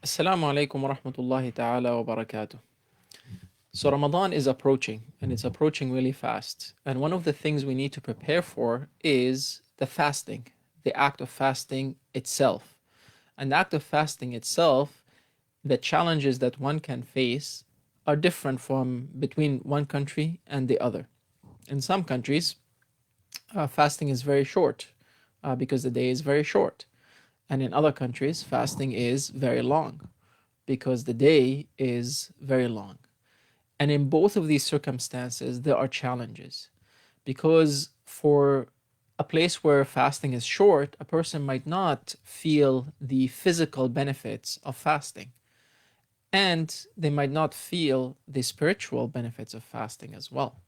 Assalamu alaikum wa rahmatullahi ta'ala wa barakatuh. So Ramadan is approaching and it's approaching really fast. And one of the things we need to prepare for is the fasting, the act of fasting itself. And the act of fasting itself, the challenges that one can face are different from between one country and the other. In some countries, fasting is very short because the day is very short. And in other countries, fasting is very long because the day is very long. And in both of these circumstances, there are challenges because for a place where fasting is short, a person might not feel the physical benefits of fasting. And they might not feel the spiritual benefits of fasting as well.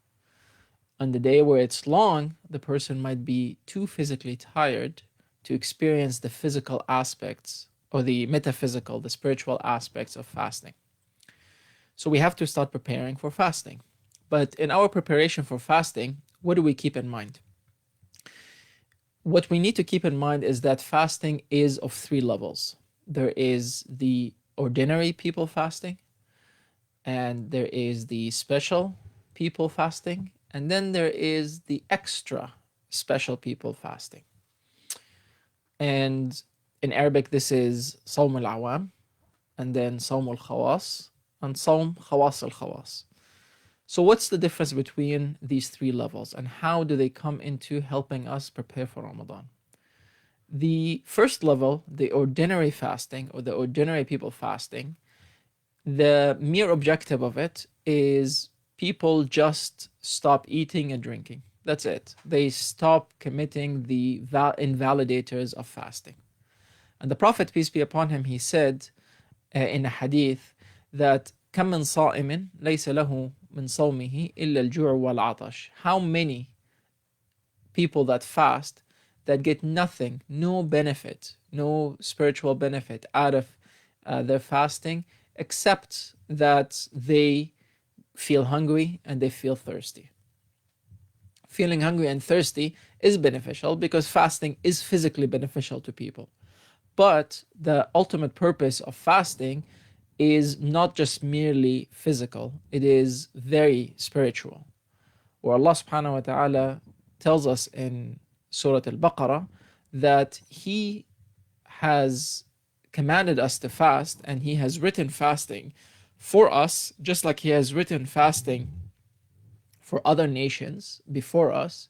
On the day where it's long, the person might be too physically tired to experience the physical aspects or the metaphysical, the spiritual aspects of fasting. So we have to start preparing for fasting. But in our preparation for fasting, what do we keep in mind? What we need to keep in mind is that fasting is of three levels. There is the ordinary people fasting, and there is the special people fasting, and then there is the extra special people fasting. And in Arabic, this is Sawm al-Awam, and then Sawm al-Khawas, and Sawm Khawas al-Khawas. So what's the difference between these three levels and how do they come into helping us prepare for Ramadan? The first level, the ordinary fasting or the ordinary people fasting, the mere objective of it is people just stop eating and drinking. That's it. They stop committing the invalidators of fasting. And the Prophet, peace be upon him, he said in a hadith that كم من صائم ليس له من صومه إلا الجوع والعطش. How many people that fast that get nothing, no benefit, no spiritual benefit out of their fasting, except that they feel hungry and they feel thirsty. Feeling hungry and thirsty is beneficial because fasting is physically beneficial to people. But the ultimate purpose of fasting is not just merely physical, it is very spiritual. Where Allah subhanahu wa ta'ala tells us in Surah Al-Baqarah that He has commanded us to fast and He has written fasting for us, just like He has written fasting for other nations before us,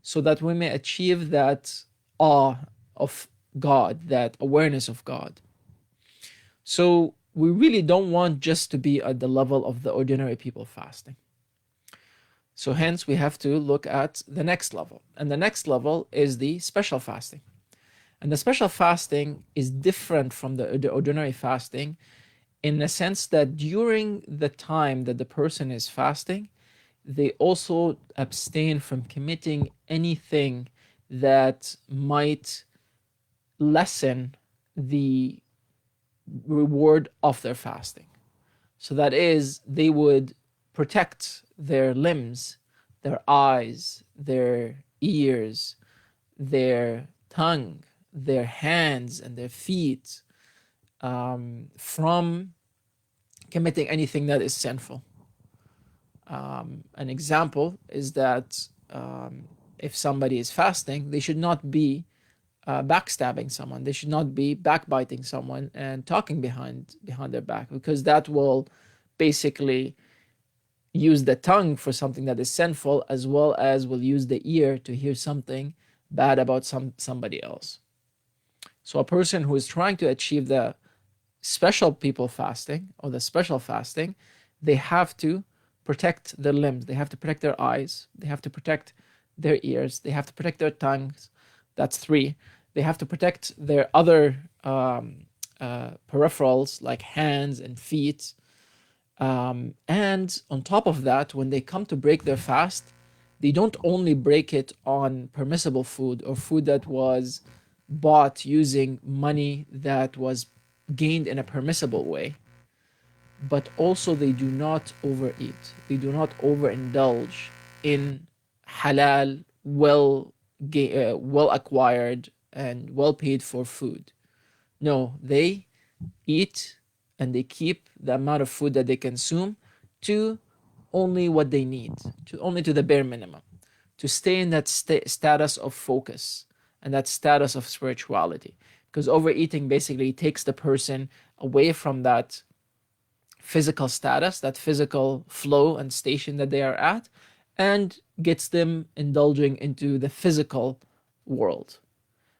so that we may achieve that awe of God, that awareness of God. So we really don't want just to be at the level of the ordinary people fasting. So hence we have to look at the next level. And the next level is the special fasting. And the special fasting is different from the ordinary fasting in the sense that during the time that the person is fasting, they also abstain from committing anything that might lessen the reward of their fasting. So that is, they would protect their limbs, their eyes, their ears, their tongue, their hands, and their feet from committing anything that is sinful. An example is that if somebody is fasting, they should not be backstabbing someone. They should not be backbiting someone and talking behind their back, because that will basically use the tongue for something that is sinful, as well as will use the ear to hear something bad about somebody else. So a person who is trying to achieve the special people fasting or the special fasting, they have to protect their limbs, they have to protect their eyes, they have to protect their ears, they have to protect their tongues. That's three. They have to protect their other peripherals like hands and feet. And on top of that, when they come to break their fast, they don't only break it on permissible food or food that was bought using money that was gained in a permissible way, but also they do not overeat. They do not overindulge in halal, well acquired and well paid for food. No, they eat and they keep the amount of food that they consume to only what they need, to only to the bare minimum, to stay in that status of focus and that status of spirituality. Because overeating basically takes the person away from that physical status, that physical flow and station that they are at, and gets them indulging into the physical world.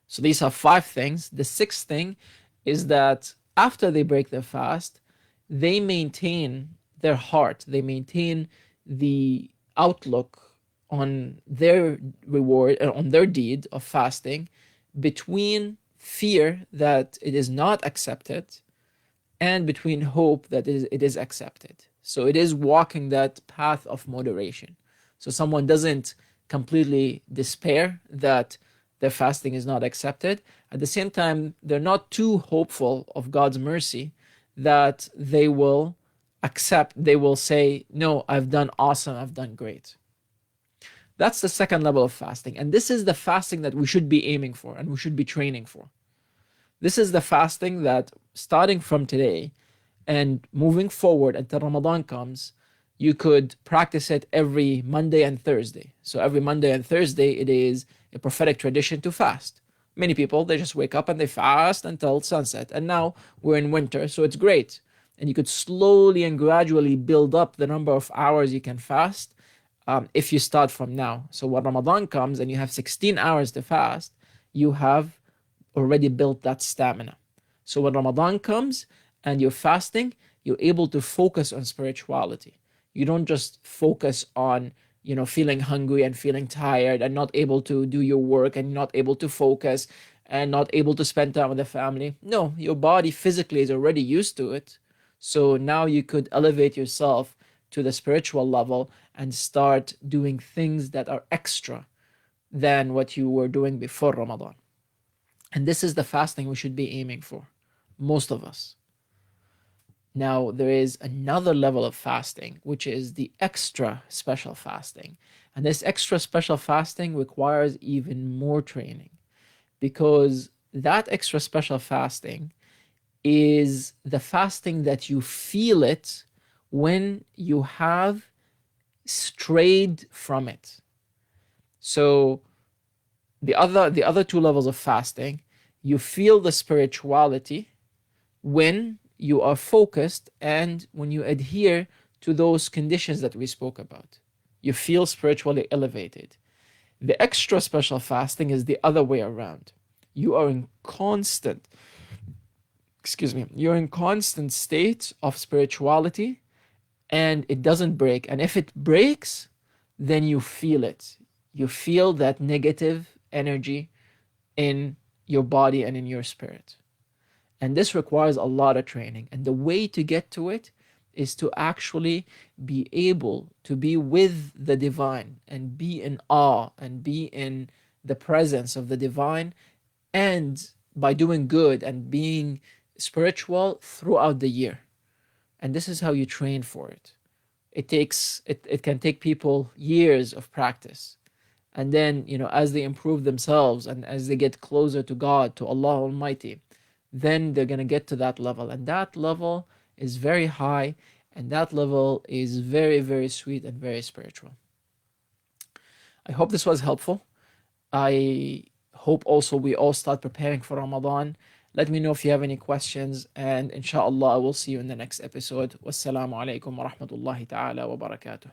So these are 5 things. The 6th thing is that after they break their fast, they maintain their heart, they maintain the outlook on their reward, on their deed of fasting, between fear that it is not accepted and between hope that it is accepted. So it is walking that path of moderation. So someone doesn't completely despair that their fasting is not accepted. At the same time, they're not too hopeful of God's mercy that they will accept, they will say, no, I've done awesome, I've done great. That's the 2nd level of fasting. And this is the fasting that we should be aiming for and we should be training for. This is the fasting that, starting from today and moving forward until Ramadan comes, you could practice it every Monday and Thursday. So every Monday and Thursday, it is a prophetic tradition to fast. Many people, they just wake up and they fast until sunset. And now we're in winter, so it's great. And you could slowly and gradually build up the number of hours you can fast if you start from now. So when Ramadan comes and you have 16 hours to fast, you have already built that stamina. So when Ramadan comes and you're fasting, you're able to focus on spirituality. You don't just focus on, feeling hungry and feeling tired and not able to do your work and not able to focus and not able to spend time with the family. No, your body physically is already used to it. So now you could elevate yourself to the spiritual level and start doing things that are extra than what you were doing before Ramadan. And this is the fasting we should be aiming for, most of us. Now, there is another level of fasting, which is the extra special fasting. And this extra special fasting requires even more training, because that extra special fasting is the fasting that you feel it when you have strayed from it. So the other 2 levels of fasting, you feel the spirituality when you are focused and when you adhere to those conditions that we spoke about. You feel spiritually elevated. The extra special fasting is the other way around. You are in constant state of spirituality, and it doesn't break. And if it breaks, then you feel it. You feel that negative energy in your body and in your spirit. And this requires a lot of training. And the way to get to it is to actually be able to be with the divine and be in awe and be in the presence of the divine, and by doing good and being spiritual throughout the year. And this is how you train for it. It can take people years of practice. And then, as they improve themselves and as they get closer to God, to Allah Almighty, then they're going to get to that level. And that level is very high, and that level is very, very sweet and very spiritual. I hope this was helpful. I hope also we all start preparing for Ramadan. Let me know if you have any questions, and inshallah I will see you in the next episode. Wassalamu alaikum wa rahmatullahi ta'ala wa barakatuh.